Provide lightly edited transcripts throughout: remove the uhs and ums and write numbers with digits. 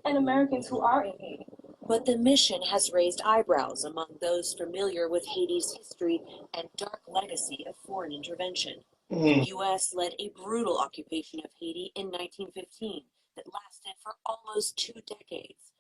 and Americans who are in Haiti. But the mission has raised eyebrows among those familiar with Haiti's history and dark legacy of foreign intervention. The U.S. led a brutal occupation of Haiti in 1915 that lasted for almost 2 decades.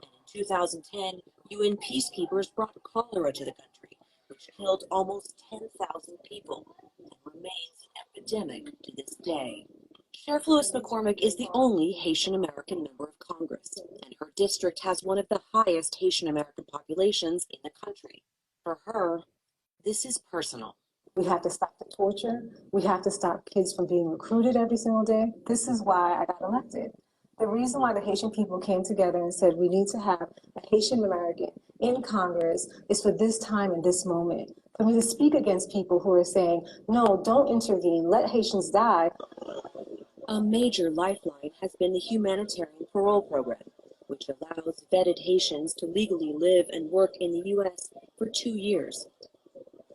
And in 2010, UN peacekeepers brought cholera to the country, which killed almost 10,000 people and remains an epidemic to this day. Sheriff Lewis McCormick is the only Haitian American member of Congress, and her district has one of the highest Haitian American populations in the country. For her, this is personal. We have to stop the torture. We have to stop kids from being recruited every single day. This is why I got elected. The reason why the Haitian people came together and said we need to have a Haitian American in Congress is for this time and this moment. For me to speak against people who are saying, no, don't intervene, let Haitians die. A major lifeline has been the humanitarian parole program, which allows vetted Haitians to legally live and work in the U.S. for 2 years.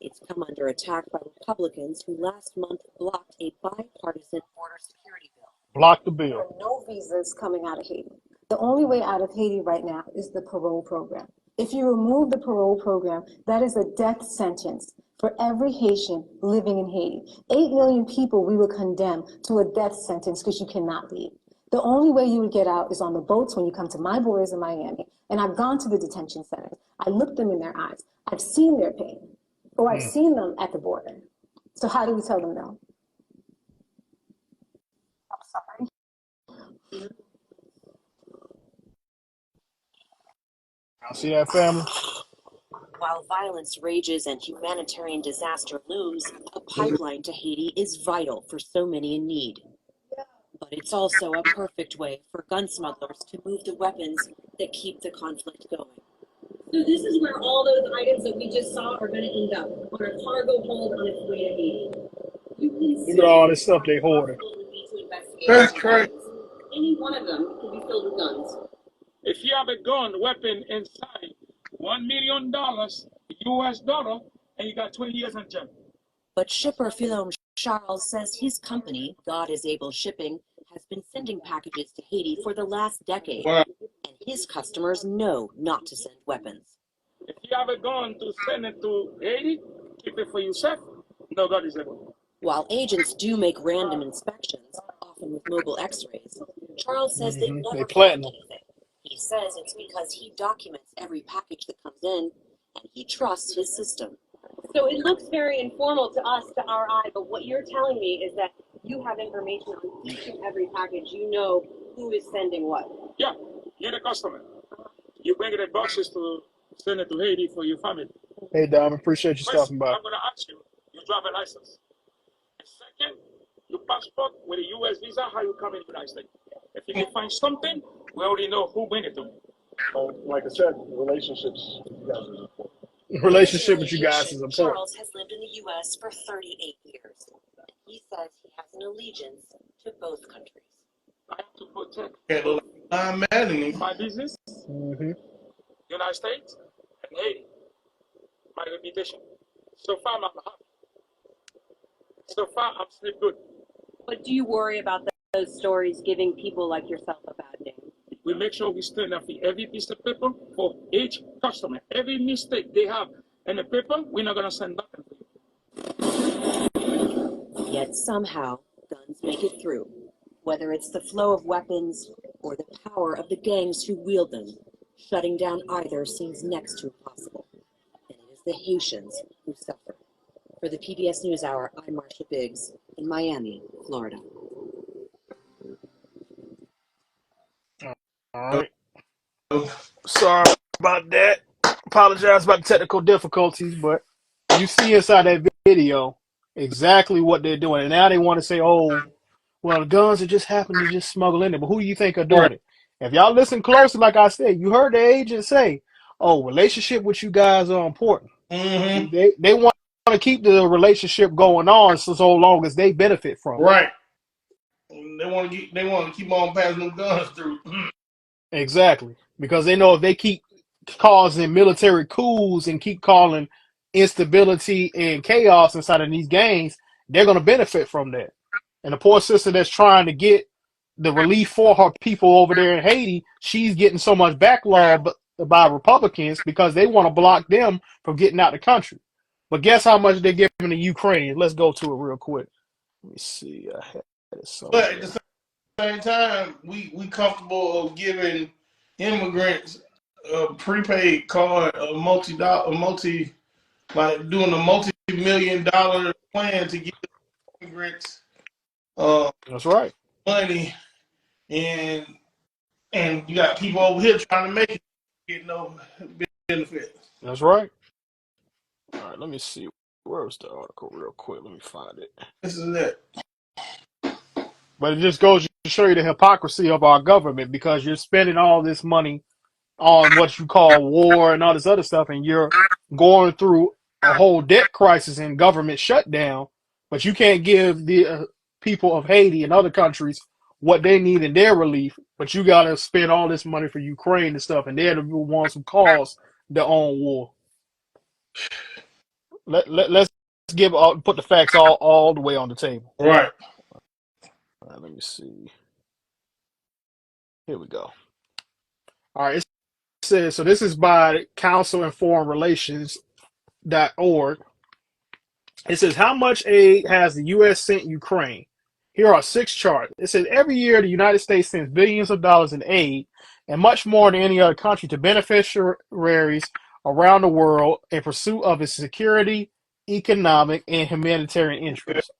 It's come under attack by Republicans who last month blocked a bipartisan border security bill. Block the bill. There are no visas coming out of Haiti. The only way out of Haiti right now is the parole program. If you remove the parole program, that is a death sentence for every Haitian living in Haiti. 8 million people we would condemn to a death sentence because you cannot leave. The only way you would get out is on the boats when you come to my borders in Miami. And I've gone to the detention centers. I looked them in their eyes. I've seen their pain. Or I've seen them at the border. So how do we tell them no? I'm sorry. I see that, family. While violence rages and humanitarian disaster looms, a pipeline to Haiti is vital for so many in need. But it's also a perfect way for gun smugglers to move the weapons that keep the conflict going. So this is where all those items that we just saw are going to end up, on a cargo hold on its way to Haiti. You can see Look at all this stuff they hoarding. That's right. Any one of them could be filled with guns. If you have a gun weapon inside, $1 million US dollar, and you got 20 years in jail. But shipper Philome Charles says his company, God is Able Shipping, has been sending packages to Haiti for the last decade. Wow. And his customers know not to send weapons. If you have a gun to send it to Haiti, keep it for yourself. No, God is able. While agents do make random inspections, often with mobile x-rays, Charles says they never planting find them. anything. He says it's because he documents every package that comes in, and he trusts his system. So it looks very informal to us, to our eye, but what you're telling me is that you have information on each and every package. You know who is sending what. Yeah, you're the customer. You bring the boxes to send it to Haiti for your family. Hey, Dom, appreciate you First, stopping by. I'm going to ask you, your driver license. Second, your passport with a U.S. visa, how you come in the United States. If you can find something, we already know who bring it to me. Like I said, relationships. Relationship with you guys is important. Charles has lived in the U.S. for 38 years. And he says he has an allegiance to both countries. I have to protect I'm mad at him. my business, United States, and Haiti, my reputation. So far, I'm happy. So far, I'm still good. But do you worry about those stories giving people like yourself a bad name? We make sure we stand up for every piece of paper for each customer. Every mistake they have in the paper, we're not going to send nothing for you. Yet somehow, guns make it through. Whether it's the flow of weapons or the power of the gangs who wield them, shutting down either seems next to impossible. And it is the Haitians who suffer. For the PBS NewsHour, I'm Marsha Biggs in Miami, Florida. All right. Sorry about that. Apologize about the technical difficulties, but you see inside that video exactly what they're doing. And now they want to say, oh, well, the guns are just happening to just smuggle in there. But who do you think are doing it? If y'all listen closely, like I said, you heard the agent say, oh, relationship with you guys are important. They want to keep the relationship going on so long as they benefit from it. Right. They want to keep on passing them guns through. Exactly. Because they know if they keep causing military coups and keep calling instability and chaos inside of these gangs, they're going to benefit from that. And the poor sister that's trying to get the relief for her people over there in Haiti, she's getting so much backlog by Republicans because they want to block them from getting out the country. But guess how much they're giving the Ukrainians? Let's go to it real quick. Let me see. I had it But at somewhere. the same time, we comfortable of giving immigrants a prepaid card, like doing a multi-million-dollar plan to give immigrants That's right. money, and you got people over here trying to make it get no benefit. That's right. All right, let me see. Where's the article real quick? Let me find it. This is it. But it just goes to show you the hypocrisy of our government because you're spending all this money on what you call war and all this other stuff, and you're going through a whole debt crisis and government shutdown, but you can't give the people of Haiti and other countries what they need in their relief, but you got to spend all this money for Ukraine and stuff, and they're the ones who caused their own war. Let's put the facts all the way on the table. Right. All right, let me see. Here we go. All right, it says, so this is by Council on Foreign Relations.org. It says, how much aid has the U.S. sent Ukraine? Here are 6 charts. It says, every year the United States sends billions of dollars in aid and much more than any other country to beneficiaries around the world in pursuit of its security, economic, and humanitarian interests.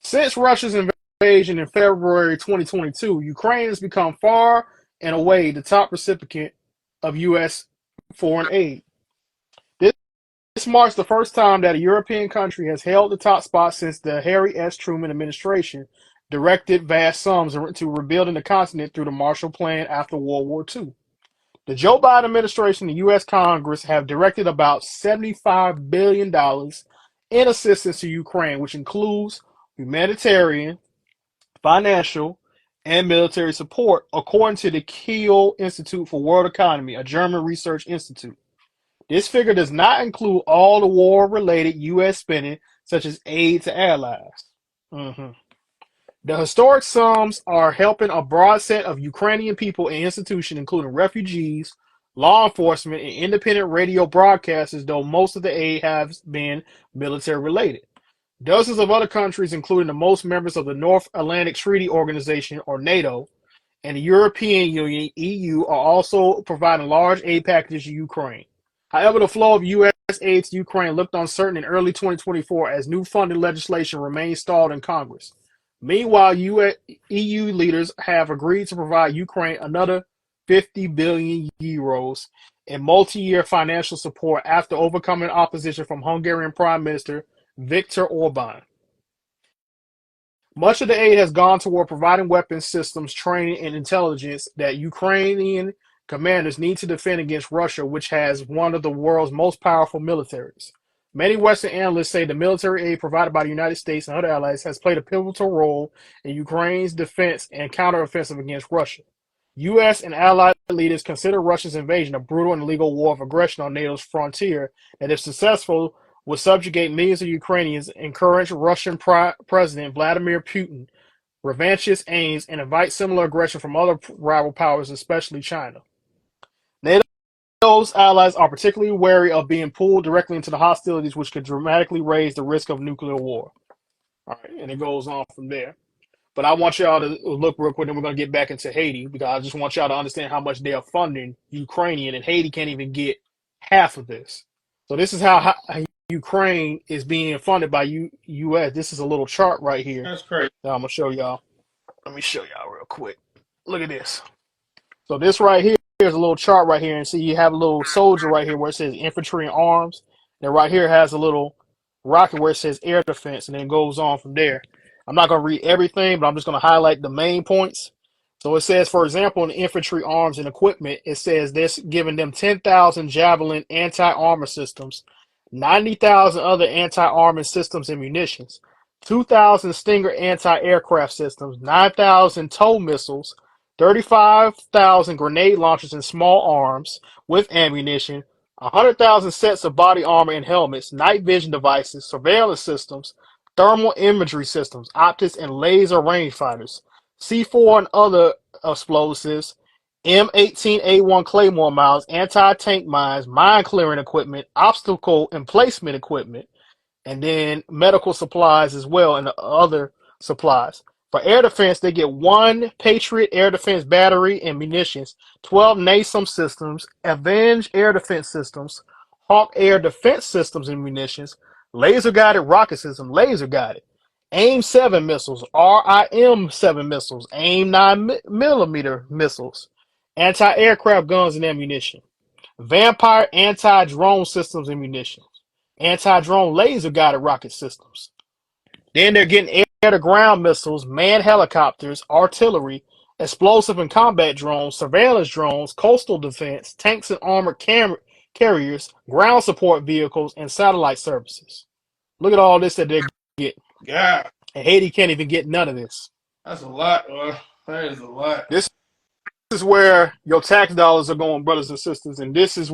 Since Russia's invasion in February 2022, Ukraine has become far and away the top recipient of U.S. foreign aid. This marks the first time that a European country has held the top spot since the Harry S. Truman administration directed vast sums to rebuilding the continent through the Marshall Plan after World War II. The Joe Biden administration and U.S. Congress have directed about $75 billion in assistance to Ukraine, which includes humanitarian, financial, and military support, according to the Kiel Institute for World Economy, a German research institute. This figure does not include all the war-related U.S. spending, such as aid to allies. The historic sums are helping a broad set of Ukrainian people and institutions, including refugees, law enforcement, and independent radio broadcasters, though most of the aid has been military-related. Dozens of other countries, including the most members of the North Atlantic Treaty Organization, or NATO, and the European Union, EU, are also providing large aid packages to Ukraine. However, the flow of U.S. aid to Ukraine looked uncertain in early 2024 as new funding legislation remains stalled in Congress. Meanwhile, EU leaders have agreed to provide Ukraine another 50 billion euros in multi-year financial support after overcoming opposition from Hungarian Prime Minister Viktor Orban. Much of the aid has gone toward providing weapons systems, training, and intelligence that Ukrainian commanders need to defend against Russia, which has one of the world's most powerful militaries. Many Western analysts say the military aid provided by the United States and other allies has played a pivotal role in Ukraine's defense and counteroffensive against Russia. U.S. and allied leaders consider Russia's invasion a brutal and illegal war of aggression on NATO's frontier that, if successful, would subjugate millions of Ukrainians, encourage Russian President Vladimir Putin revanchist aims, and invite similar aggression from other rival powers, especially China. NATO's allies are particularly wary of being pulled directly into the hostilities, which could dramatically raise the risk of nuclear war. All right, and it goes on from there. But I want y'all to look real quick, and we're going to get back into Haiti, because I just want y'all to understand how much they are funding Ukrainian, and Haiti can't even get half of this. So this is how Ukraine is being funded by U.S. This is a little chart right here. That's crazy. Now I'm going to show y'all. Let me show y'all real quick. Look at this. So this right here is a little chart right here, and see you have a little soldier right here where it says infantry and arms. And right here has a little rocket where it says air defense, and then goes on from there. I'm not going to read everything, but I'm just going to highlight the main points. So it says, for example, in infantry arms and equipment, it says this giving them 10,000 Javelin anti-armor systems, 90,000 other anti-armor systems and munitions, 2,000 Stinger anti-aircraft systems, 9,000 TOW missiles, 35,000 grenade launchers and small arms with ammunition, 100,000 sets of body armor and helmets, night vision devices, surveillance systems, thermal imagery systems, optics, and laser rangefinders, C4 and other explosives, M18A1 Claymore mines, anti-tank mines, mine clearing equipment, obstacle emplacement equipment, and then medical supplies as well and other supplies. For air defense, they get 1 Patriot air defense battery and munitions, 12 NASAM systems, Avenge air defense systems, Hawk air defense systems and munitions, laser guided rocket system, laser guided, AIM 7 missiles, RIM 7 missiles, AIM 9mm missiles, anti aircraft guns and ammunition, Vampire anti drone systems and munitions, anti-drone laser-guided rocket systems. Then they're getting air-to-ground missiles, manned helicopters, artillery, explosive and combat drones, surveillance drones, coastal defense, tanks and armored carriers, ground support vehicles, and satellite services. Look at all this that they get. God, And Haiti can't even get none of this. that's a lot, bro. That is a lot. This is where your tax dollars are going, brothers and sisters, and this is